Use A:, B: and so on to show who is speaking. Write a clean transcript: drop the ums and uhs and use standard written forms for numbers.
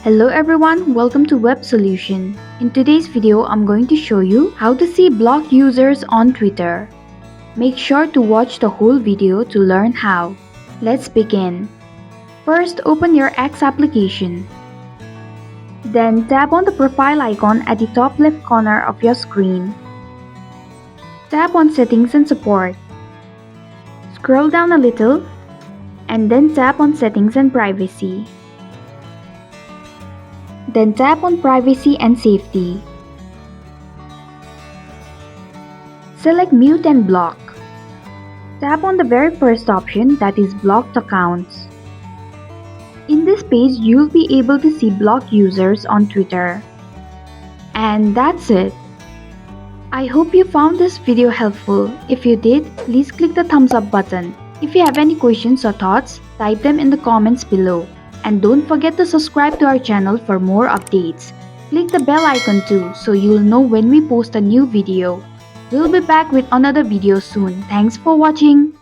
A: Hello everyone, welcome to Web Solution. In today's video, I'm going to show you how to see blocked users on Twitter. Make sure to watch the whole video to learn how. Let's begin. First, open your X application. Then tap on the profile icon at the top left corner of your screen. Tap on Settings and Support. Scroll down a little and then tap on Settings and Privacy. Then tap on Privacy and Safety. Select Mute and Block. Tap on the very first option, that is Blocked Accounts. In this page, you'll be able to see blocked users on Twitter. And that's it. I hope you found this video helpful. If you did, please click the thumbs up button. If you have any questions or thoughts, type them in the comments below. And don't forget to subscribe to our channel for more updates. Click the bell icon too so you'll know when we post a new video. We'll be back with another video soon. Thanks for watching.